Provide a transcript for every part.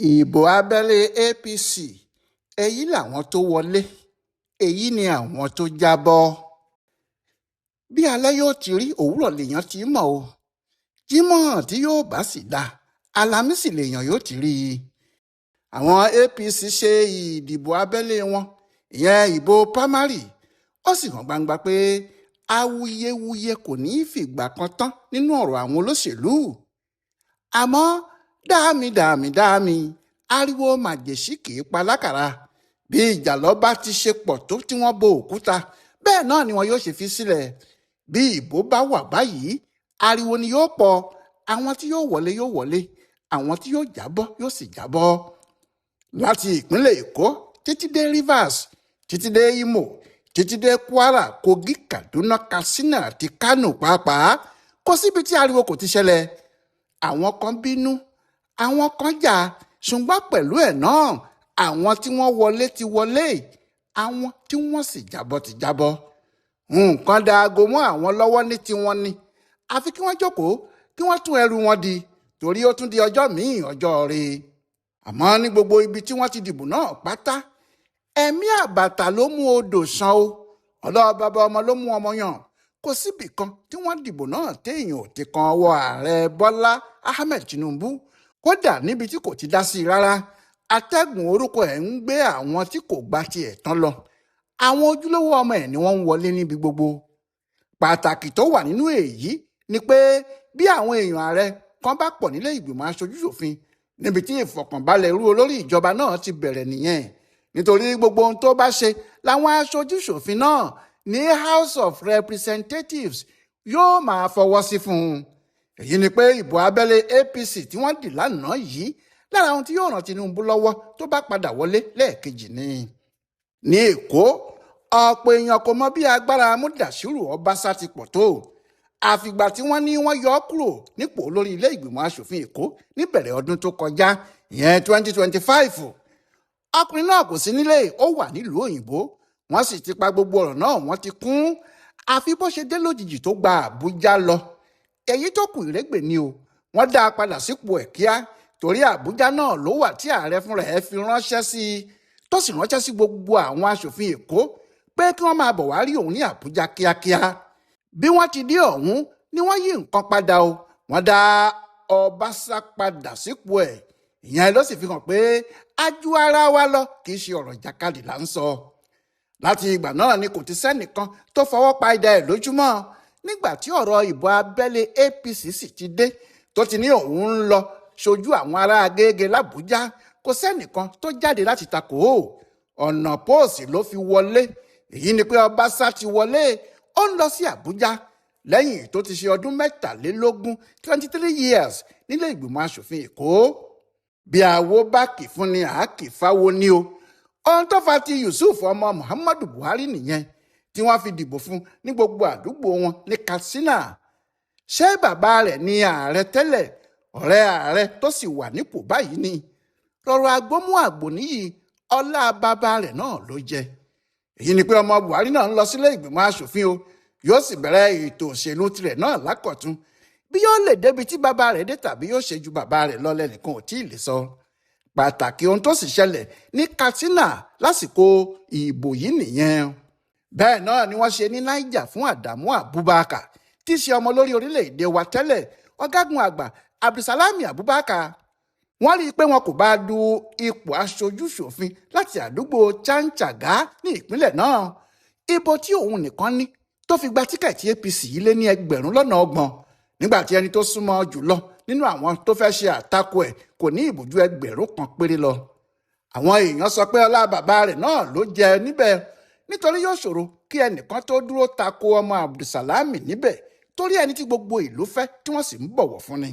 ìbò abẹ́lé APC èyí làwọn tó wọlé èyí ni àwọn tó jábọ́. bí alẹ́ yóò ti rí òwúrọ̀ lèèyàn ti mọ̀ o. jímọ̀ tí yóò bá sì dá alámísì lèèyàn yóò ti rí i. àwọn APC ṣe ìdìbò abẹ́lé wọn ìyẹn ìbò primary ó sì hàn gbangba pé awuyewuye kò ní í fìgbà kan tán nínú ọ̀rọ̀ àwọn olóṣèlú. àmọ́ dáàmì ariwo màjèṣí kì í pa lákàrà. bí ìjàlọ́ bá ti ṣe pọ̀ tó tí wọ́n bo òkúta bẹ́ẹ̀ náà ni wọn yóò ṣe fi sílẹ̀. bí ìbò bá wà báyìí ariwo ni yóò pọ̀, àwọn tí yóò wọlé yóò wọlé, àwọn tí yóò jábọ́ yóò sì jábọ́. láti ìpínlẹ̀ Èkó títí dé Rivers títí dé Imo títí dé Kwara, Kogi, Kaduna, Katsina àti Kano pàápàá kò síbi tí ariwo kò ti ṣẹlẹ̀. àwọn kan bínú, àwọn kan jà, ṣùgbọ́n pẹ̀lú ẹ̀ náà àwọn tí wọ́n wọlé ti wọlé, àwọn tí wọ́n sì jábọ́ ti jábọ́. nǹkan da aago mọ́ àwọn lọ́wọ́ ní tiwọn ni, àfi kí wọ́n jókòó kí wọ́n tún ẹrù wọn di, torí ó tún di ọjọ́ míì ọjọ́ rẹ̀. àmọ́ ní gbogbo ibi tí wọ́n ti dìbò náà pátá ẹ̀mí àbàtà ló mú odò ṣàn o, ọ̀dọ̀ bàbá ọmọ ló mú ọmọ yàn. kò síbì kan tí wọ́n dìbò náà téèyàn ò ti kan ọwọ́ ààrẹ Bọ́lá Ahmed Tinubu, kódà níbi tí kò ti dá sí i rárá. atẹ́gùn orúkọ ẹ̀ ń gbé àwọn tí kò gba tiẹ̀ tán lọ. àwọn ojúlówó ọmọ ẹ̀ ni wọ́n ń wọlé níbi gbogbo. pàtàkì tó wà nínú èyí ni pé bí àwọn èèyàn ààrẹ kan bá pọ̀ nílé ìgbìmọ̀ aṣojú-ṣòfin níbi tí ìfọ̀kànbalẹ̀ irú olórí ìjọba náà ti bẹ̀rẹ̀ nìyẹn, nítorí gbogbo ohun tó bá ṣe làwọn aṣojú-ṣòfin náà ní House of Representatives yóò máa fọwọ́ sí fún un. èyí ni pé ìbò abẹ́lé APC tí wọ́n dì lánàá yìí lára ohun tí yóò ràn Tinubu lọ́wọ́ tó bá padà wọlé lẹ́ẹ̀kejì ni. ní Èkó ọ̀pọ̀ èèyàn kò mọ bí agbára Mudashiru Ọbaṣá ti pọ̀ tó, àfìgbà tí wọ́n ní wọ́n yọ ọ́ kúrò nípò olórí ilé ìgbìmọ̀ aṣòfin Èkó níbẹ̀rẹ̀ ọdún tó kọjá ìyẹn 2025. ọkùnrin náà kò sí nílé, ó wà nílùú òyìnbó, wọ́n sì ti pa gbogbo ọ̀rọ̀ náà, wọ́n ti kún. àfi bó ṣe dé lójijì tó gba Àbújá lọ. èyí tó kù ìrégbè ni o, wọ́n dá a padà sípò ẹ̀ kíá, torí Àbújá náà ló wà tí ààrẹ fúnra ẹ̀ fi ránṣẹ́ sí i, tó sì ránṣẹ́ sí gbogbo àwọn aṣòfin Èkó pé kí wọ́n máa bọ̀ wá rí òun ní Àbújá kíákíá. bí wọ́n ti dé ọ̀hún ni wọ́n yí nǹkan padà o, wọ́n dá Ọbaṣá padà sípò ẹ̀. ìyẹn ló sì fi hàn pé ajú ara wa lọ, kì í ṣe ọ̀rọ̀ ìjàkadì là ń sọ. láti ìgbà náà ni kò ti sẹ́nìkan tó fọwọ́ pa idà ẹ̀ lójúmọ́. nígbà tí ọ̀rọ̀ ìbò abẹ́lé APC sì ti dé tó ti ní òun ń lọ ṣojú àwọn ará Agége l'Àbújá, kò sẹ́nìkan tó jáde láti takò ó. ọ̀nà póòsì ló fi wọlé. èyí ni pé Ọbaṣá ti wọlé, ó ń lọ sí Àbújá lẹ́yìn tó ti ṣe ọdún 23 years nílé ìgbìmọ̀ aṣòfin Èkó. bí àwo bá kì fún ni àákì fáwo ni o. ohun tó fa ti Yusuf ọmọ Muhammadu Buhari nìyẹn tí wọ́n fi dìbò fún ní gbogbo àdúgbò wọn ní Katsina. ṣé bàbá rẹ̀ ni ààrẹ tẹ́lẹ̀, ọ̀rẹ́ ààrẹ tó sì wà nípò báyìí ni? rọrọ̀ agbómú àgbò níyì ọlá bàbá rẹ̀ náà ló jẹ. èyí ni pé ọmọ Buhari náà ń lọ sílé ìgbìmọ̀ aṣòfin o, yóò sì bẹ̀rẹ̀ ètò òṣèlú tirẹ̀ náà lákọ̀tún. bí yóò lè débi tí bàbá rẹ̀ dé tàbí yóò ṣe ju bàbá rẹ̀ lọ lẹ́nìkan ò tí ì lè sọ. pàtàkì ohun tó sì ṣẹlẹ̀ ní Katsina lásìkò ìbò yìí nìyẹn. bẹ́ẹ̀ náà ni wọ́n ṣe ní Niger fún Adamu Abubakar tí í ṣe ọmọ lórí orílẹ̀-èdè wa tẹ́lẹ̀, ọ̀gágun àgbà Abdulsalami Abubakar. wọ́n rí i pé wọn kò bá du ipò aṣojú-ṣòfin láti àdúgbò Chanchaga ní ìpínlẹ̀ náà. ibo tí òun nìkan ní tó fi gba tíkẹ́ẹ̀tì APC yìí lé ní 20,000, nígbà tí ẹni tó súnmọ́ jùlọ nínú àwọn tó fẹ́ ṣe àtakò ẹ̀ kò ní ìbòjú 1,000 péré lọ. àwọn èèyàn sọ pé ọlá bàbá rẹ̀ náà ló jẹ níbẹ̀, nítorí yóò ṣòro kí ẹnìkan tó dúró tako ọmọ Abdulsalami níbẹ̀, torí ẹni tí gbogbo ìlú fẹ́ tí wọ́n sì ń bọ̀wọ̀ fún ni.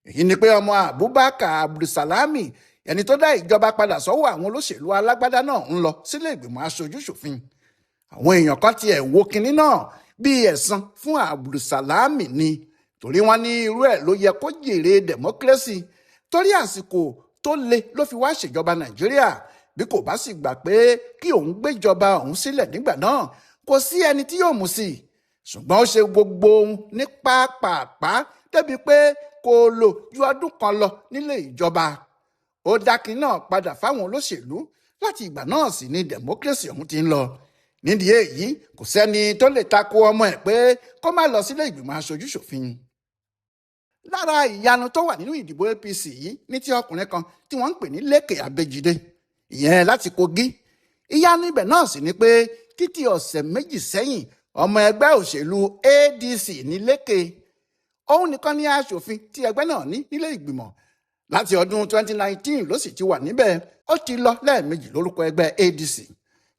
èyí ni pé ọmọ Abubakar Abdulsalami, ẹni tó dá ìjọba padà sọ́wọ́ àwọn olóṣèlú alágbádá náà, ń lọ sílé ìgbìmọ̀ aṣojú-ṣòfin. àwọn èèyàn kan tiẹ̀ wo kinní náà bíi ẹ̀san fún Abdulsalami ni, torí wọ́n ní irú ẹ̀ ló yẹ kó jèrè democracy, torí àsìkò tó le ló fi wá ṣèjọba Nàìjíríà. bí kò bá sì gbà pé kí òun gbéjọba òun sílẹ̀ nígbà náà, kò sí ẹni tí yóò mú sí i. ṣùgbọ́n ó ṣe gbogbo ohun ní pápápá débi pé kò lò ju ọdún kan lọ nílé ìjọba. ó dákin náà padà fáwọn olóṣèlú láti ìgbà náà sì ni democracy ọ̀hún ti ń lọ. nídìí èyí kò sẹ́ni tó lè tako ọmọ ẹ̀ pé kó má lọ sílé ìgbìmọ̀ aṣojú-ṣòfin. lára ìyanu tó wà nínú ìdìbò APC yìí ní ti ọkùnrin kan tí wọ́n ń pè ní Lékè Abẹ́jídé, ìyẹn láti Kogi. ìyanu ibẹ̀ náà sì ni pé títí ọ̀sẹ̀ méjì sẹ́yìn ọmọ ẹgbẹ́ òṣèlú ADC ní Lékè. òun nìkan ní aṣòfin tí ẹgbẹ́ náà ní nílé ìgbìmọ̀. láti ọdún 2019 ló sì ti wà níbẹ̀. ó ti lọ lẹ́ẹ̀mejì lórúkọ ẹgbẹ́ ADC.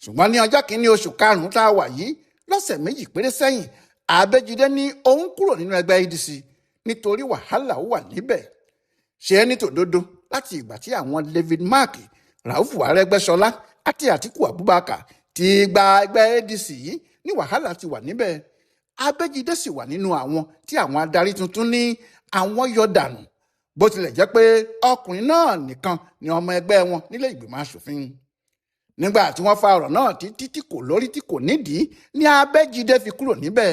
ṣùgbọ́n ní ọjọ́ kìíní oṣù karùn-ún tá a wà yìí lọ́sẹ̀ méjì péré sẹ́yìn Abẹ́jídé ní òun kúrò nínú ẹgbẹ́ ADC nítorí wàhálà ó wà níbẹ̀. ṣe é ní tòdodo láti ìgbà tí àwọn David Mark, Raufu Arẹ́gbẹ́ṣọlá àti Àtíkù Abubakar ti gba ẹgbẹ́ ADC yìí ní wàhálà ti wà níbẹ̀. Abẹ́jídé sì wà nínú àwọn tí àwọn adarí tuntun ní àwọn yọ dànù, bó tilẹ̀ jẹ́ pé ọkùnrin náà nìkan ni ọmọ ẹgbẹ́ wọn nílé ìgbìmọ̀ aṣòfin. nígbà tí wọ́n fa ọ̀rọ̀ náà títí tí kò lórí tí kò nídìí ni Abẹ́jídé fi kúrò níbẹ̀.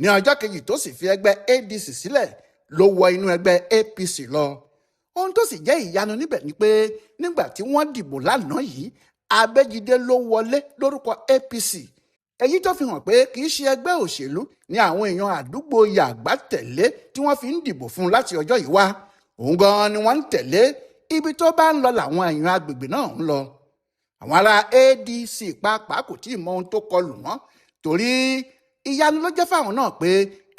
ní ọjọ́ kejì tó sì fi ẹgbẹ́ ADC sílẹ̀ ló wọ inú ẹgbẹ́ APC lọ. ohun tó sì jẹ́ ìyanu níbẹ̀ ni pé nígbà tí wọ́n dìbò lánàá yìí Abẹ́jídé ló wọlé lórúkọ APC. èyí tó fi hàn pé kì í ṣe ẹgbẹ́ òṣèlú ni àwọn èèyàn àdúgbò Yàgbá tẹ̀lé tí wọ́n fi ń dìbò fún láti ọjọ́ yìí wá. òun gan-an ni wọ́n ń tẹ̀lé, ibi tó bá ń lọ làwọn èèyàn agbègbè náà ń lọ. àwọn ará ADC pàápàá kò tí ì mọ ohun tó kọlù wọ́n, torí ìyanu ló jẹ́ fáwọn náà pé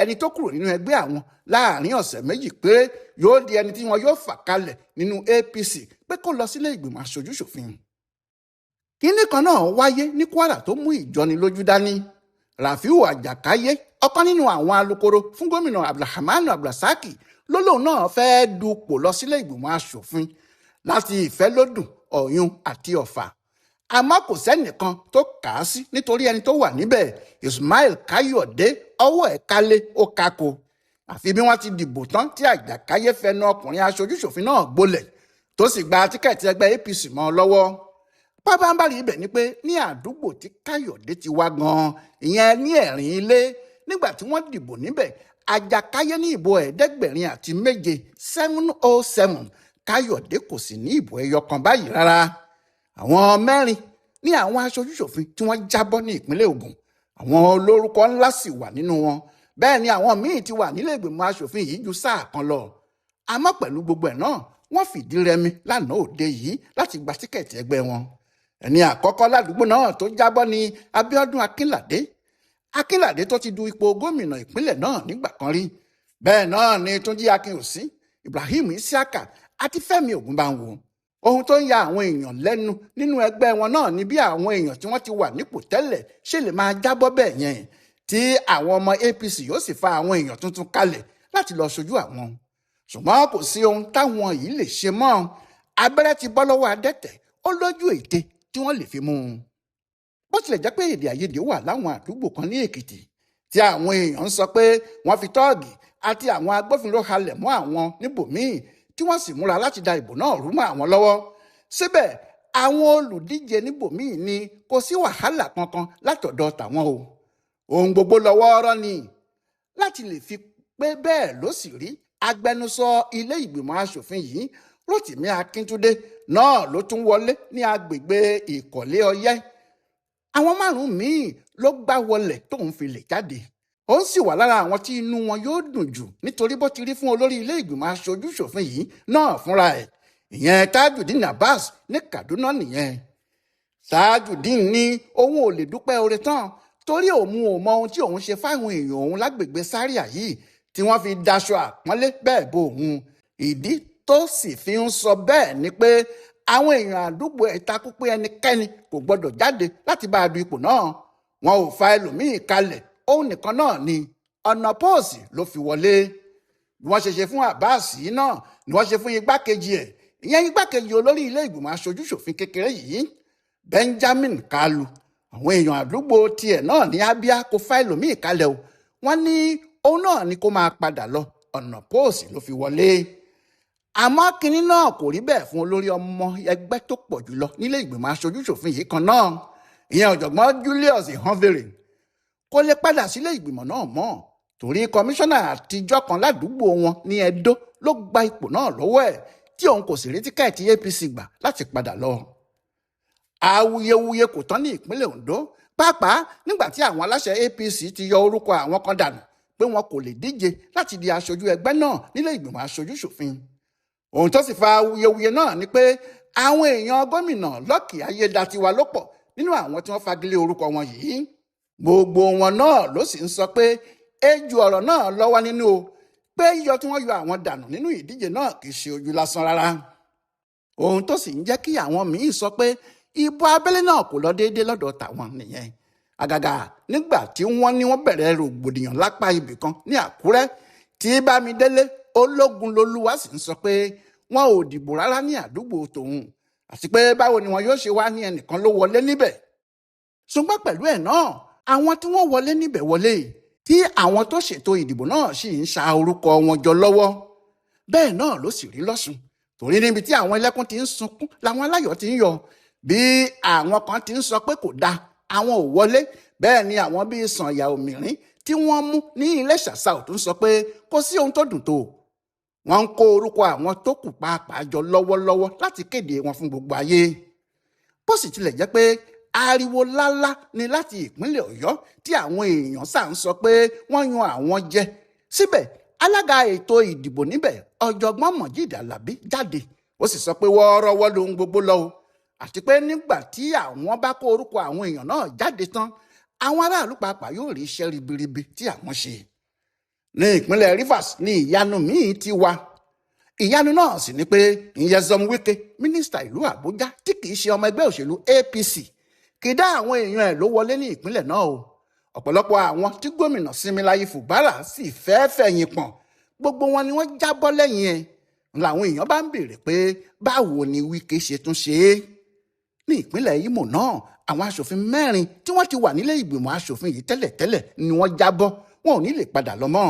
ẹni tó kúrò nínú ẹgbẹ́ àwọn láàrin ọ̀sẹ̀ méjì péré yóò di ẹni tí wọn yóò fà kalẹ̀ nínú APC pé kó lọ sílé ìgbìmọ̀ aṣojú-ṣòfin. kínní kan náà wáyé ní Kwara tó mú ìjọnilójú dání. Rafiu Àjàkáyé, ọ̀kan nínú àwọn alukoro fún gómìnà Abdulrahman Abdulrasaq, ló lóun náà fẹ́ẹ́ dupò lọ sílé ìgbìmọ̀ aṣòfin láti Ìfẹ́lódùn, Ọ̀yún àti Ọ̀fà. àmọ́ kò sẹ́nìkan tó kà á sí nítorí ẹni tó wà níbẹ̀, Ismail Káyọ̀dé, ọwọ́ ẹ̀ kálé ó kákò. àfi bí wọ́n ti dìbò tán tí Àjàkáyé fẹnu ọkùnrin aṣojú-ṣòfin náà gbolẹ̀ tó sì gba tíkẹ́ẹ̀tì ẹgbẹ́ APC mọ́ ọ lọ́wọ́. pábánbárì ibẹ̀ ni pé ní àdúgbò tí Káyọ̀dé ti wá gan-an, ìyẹn ní Ẹ̀rín Ilé, nígbà tí wọ́n dìbò níbẹ̀ Àjàkáyé ní ìbò 707 707, Káyọ̀dé kò sì ní ìbò ẹyọ kan báyìí rárá. àwọn 4 ní àwọn aṣojú-ṣòfin tí wọ́n jábọ́ ní ìpínlẹ̀ Ògùn. àwọn olórúkọ ńlá sì wà nínú wọn. bẹ́ẹ̀ ni àwọn míì ti wà nílé ìgbìmọ̀ aṣòfin yìí ju sáà kan lọ. àmọ́ pẹ̀lú gbogbo ẹ̀ náà wọ́n fìdí rẹmi lánàá òde yìí láti gba tíkẹ́ẹ̀tì ẹgbẹ́ wọn. ẹni àkọ́kọ́ ládùúgbò náà tó jábọ́ ni Abíọ́dún Akínládé tó ti du ipò gómìnà ìpínlẹ̀ náà nígbà kan rí. bẹ́ẹ̀ náà ni Túnjí Akínòsí, Ibrahim Isiaka àti Fẹ́mi Ògúnbánwò. ohun tó ń ya àwọn èèyàn lẹ́nu nínú ẹgbẹ́ wọn náà ni bí àwọn èèyàn tí wọ́n ti wà nípò tẹ́lẹ̀ ṣe lè máa jábọ́ bẹ́ẹ̀ yẹn, tí àwọn ọmọ APC yóò sì fa àwọn èèyàn tuntun kalẹ̀ láti lọ ṣojú àwọn. ṣùgbọ́n kò sí ohun táwọn yìí lè ṣe mọ́. abẹ́rẹ́ ti bọ́ lọ́wọ́ adẹ́tẹ̀, ó lójú ète tí wọ́n lè fi mú un. bó tilẹ̀ jẹ́ pé èdè àìyedè wà láwọn àdúgbò kan ní Èkìtì tí àwọn èèyàn ń sọ pé wọ́n fi tọ́ọ̀gì àti àwọn agbófinró halẹ̀ mọ́ àwọn níbòmíì tí wọ́n sì múra láti da ìbò náà rú mọ́ àwọn lọ́wọ́. síbẹ̀ àwọn olùdíje níbòmíì ni kò sí wàhálà kankan látọ̀dọ̀ tàwọn o. ohun gbogbo lọ́wọ́ ọ̀rọ̀ ni. láti lè fi pé bẹ́ẹ̀ ló sì rí, agbẹnusọ ilé ìgbìmọ̀ aṣòfin yìí Rótìmí Akíntúndé náà ló tún wọlé ní agbègbè Ìkọ̀lé Ọyẹ́. àwọn 5 míì ló gbá wọlẹ̀ tóun fi lè jáde. ó sì wà lára àwọn tí inú wọn yóò dùn jù nítorí bó ti rí fún olórí ilé ìgbìmọ̀ aṣojú-ṣòfin yìí náà fúnra ẹ̀, ìyẹn Tajudeen Abbas ní Kaduna nìyẹn. Tajudeen ní òun ò lè dúpẹ́ oore tán torí òun ò mọ ohun tí òun ṣe fáwọn èèyàn òun lágbègbè Zaria yìí tí wọ́n fi daṣọ àpọ́nlé bẹ́ẹ̀ bo òun. ìdí tó sì fi ń sọ bẹ́ẹ̀ ni pé àwọn èèyàn àdúgbò ẹ̀ takú pé ẹnikẹ́ni kò gbọdọ̀ jáde láti bá a du ipò náà. wọn ò fa ẹlòmíì kalẹ̀, òun nìkan náà ni ọ̀nà póòsì ló fi wọlé. bí wọ́n ṣe fún Abbas yìí náà ni wọ́n ṣe fún igbákejì ẹ̀, ìyẹn igbákejì olórí ilé ìgbìmọ̀ aṣojú-ṣòfin kékeré yìí, Benjamin Kalu. àwọn èèyàn àdúgbò tiẹ̀ náà ní Abia kò fa ẹlòmíì kalẹ̀ o. wọ́n ní òun náà ni kó máa padà lọ, ọ̀nà póòsì ló fi wọlé. àmọ́ kinní náà kò rí bẹ́ẹ̀ fún olórí ọmọ ẹgbẹ́ tó pọ̀ jùlọ nílé ìgbìmọ̀ aṣojú-ṣòfin yìí kan náà, ìyẹn ọ̀jọ̀gbọ́n Julius Ihombere. kò lè padà sílé ìgbìmọ̀ náà mọ́ torí kọmíṣánná àtijọ́ kan ládùúgbò wọn ní Ẹdó ló gba ipò náà lọ́wọ́ ẹ̀, tí òun kò sì rí tíkẹ́ẹ̀tì APC gbà láti padà lọ. Awuyewuye kò tán ní ìpínlẹ̀ Ondo, pàápàá nígbà tí àwọn aláṣẹ APC ti yọ orúkọ àwọn kan dànù pé wọn kò lè díje láti di aṣojú ẹgbẹ́ náà nílé ìgbìmọ̀ aṣojú-ṣòfin. Ohun tó sì fa awuyewuye náà ni pé àwọn èèyàn gómìnà Lucky Ayédatiwa ló pọ̀ nínú àwọn tí wọ́n fagilé orúkọ wọn yìí. Gbogbo wọn náà ló sì ń sọ pé ejò ọ̀rọ̀ náà lọ́wọ́ nínú o, pé yíyọ tí wọ́n yọ àwọn dànù nínú ìdíje náà kì í ṣe ojú lásán rárá. Ohun tó sì ń jẹ́ kí àwọn míì sọ pé ìbò abẹ́lé náà kò lọ déédéé lọ́dọ̀ tàwọn nìyẹn. Àgàgà nígbà tí wọ́n bẹ̀rẹ̀ rògbòdìyàn lápá ibì kan ní Àkúrẹ́ tí Bámidélé Ológunlolúwa sì ń sọ pé wọn ò dìbò rárá ní àdúgbò tòun, àti pé báwo ni wọn yóò ṣe wá ní ẹnìkan ló wọlé níbẹ̀. Ṣùgbọ́n pẹ̀lú ẹ̀ náà, àwọn tí wọ́n wọlé níbẹ̀ wọlé, tí àwọn tó ṣètò ìdìbò náà sì ń ṣa orúkọ wọn jọ lọ́wọ́. Bẹ́ẹ̀ náà ló sì rí l'Ọ́ṣun, torí níbi tí àwọn ẹlẹ́kún ti ń sunkún làwọn aláyọ̀ ti ń yọ̀. Bí àwọn kan ti ń sọ pé kò dáa, àwọn ò wọlé, bẹ́ẹ̀ ni àwọn bíi Sànyà Òmìrín tí wọ́n mú ní Iléṣà South ń sọ pé kò sí ohun tó dùn tó. Wọ́n ń kó orúkọ àwọn tó kù pàápàá jọ lọ́wọ́lọ́wọ́ láti kéde wọn fún gbogbo ayé. Bó sì tilẹ̀ jẹ́ pé ariwo lálá ni láti ìpínlẹ̀ Ọ̀yọ́ tí àwọn èèyàn sà ń sọ pé wọ́n yan àwọn jẹ. Síbẹ̀ alága ètò ìdìbò níbẹ̀, ọ̀jọ̀gbọ́n Mọ̀jídì Àlàbí, jáde ó sì sọ pé wọ́ọ́rọ́wọ́ lohun gbogbo lọ o, àti pé nígbà tí àwọn bá kó orúkọ àwọn èèyàn náà jáde tán, àwọn aráàlú pàápàá yóò rí iṣẹ́ ribiribi tí àwọn ṣe. Ní ìpínlẹ̀ Rivers ní ìyanu míì ti wà. Ìyanu náà sì ni pé Nyesom Wike, mínísítà ìlú Àbújá tí kìí ṣe ọmọ ẹgbẹ́ òṣèlú APC, kìdá àwọn èèyàn ẹ̀ ló wọlé ní ìpínlẹ̀ náà o. Ọ̀pọ̀lọpọ̀ àwọn tí gómìnà Similayi Fubara sì fẹ́ fẹ̀yìn pọ̀n, gbogbo wọn ni wọ́n jábọ́ lẹ́yìn ẹ̀. Làwọn èèyàn bá ń béèrè pé báwo ni Wike ṣe tún ṣe é. Ní ìpínlẹ̀ Imo náà, àwọn aṣòfin 4 tí wọ́n ti wà nílé ìgbìmọ̀ aṣòfin yìí tẹ́lẹ̀tẹ́lẹ̀ ni wọ́n jábọ́, wọn ò ní lè padà lọ mọ́.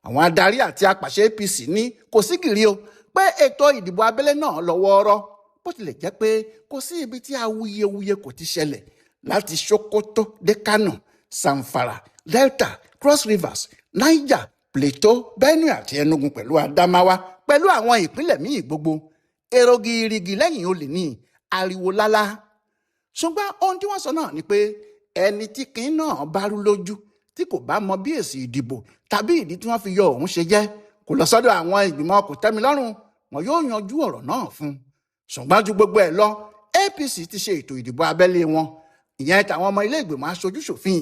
Àwọn adarí àti apàṣẹ APC ní kò sí gìrì o, pé ètò ìdìbò abẹ́lé náà lọ wọ́ọ́rọ́, bó tilẹ̀ jẹ́ pé kò sí ibi tí awuyewuye kò ti ṣẹlẹ̀, láti Sokoto dé Kano, Zamfara, Delta, Cross Rivers, Niger, Plateau, Benue àti Enugu pẹ̀lú Adamawa pẹ̀lú àwọn ìpínlẹ̀ míì gbogbo. Èrò gìrìgì lẹ́yìn olè ní ariwo lálá. Ṣùgbọ́n ohun tí wọ́n sọ náà ni pé ẹni tí kìn náà bá rú lójú tí kò bá mọ bí èsì ìdìbò tàbí ìdí tí wọ́n fi yọ òun ṣe jẹ́, kò lọ sọ́dọ̀ àwọn ìgbìmọ̀ kòtẹ́milọ́rùn, wọn yóò yanjú ọ̀rọ̀ náà fún un. Ṣùgbọ́n ju gbogbo ẹ̀ lọ, APC ti ṣe ètò ìdìbò abẹ́lé wọn, ìyẹn tàwọn ọmọ ilé ìgbìmọ̀ aṣojú-ṣòfin.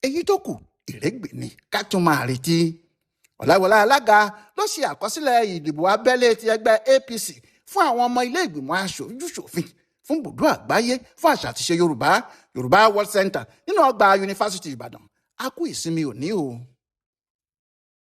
Èyí tó kù ìrégbè ni ká tún máa retí. Ọ̀làwọlá alága ló ṣe àkọsílẹ̀ ìdìbò abẹ́lé ti ẹgbẹ́ APC fún àwọn ọmọ ilé ìgbìmọ̀ aṣojú-ṣòfin fún bùdó àgbáyé fún àṣà àti ṣe Yorùbá World Center nínú ọgbà Yunifásítì Ìbàdàn. A kú ìsinmi òní o.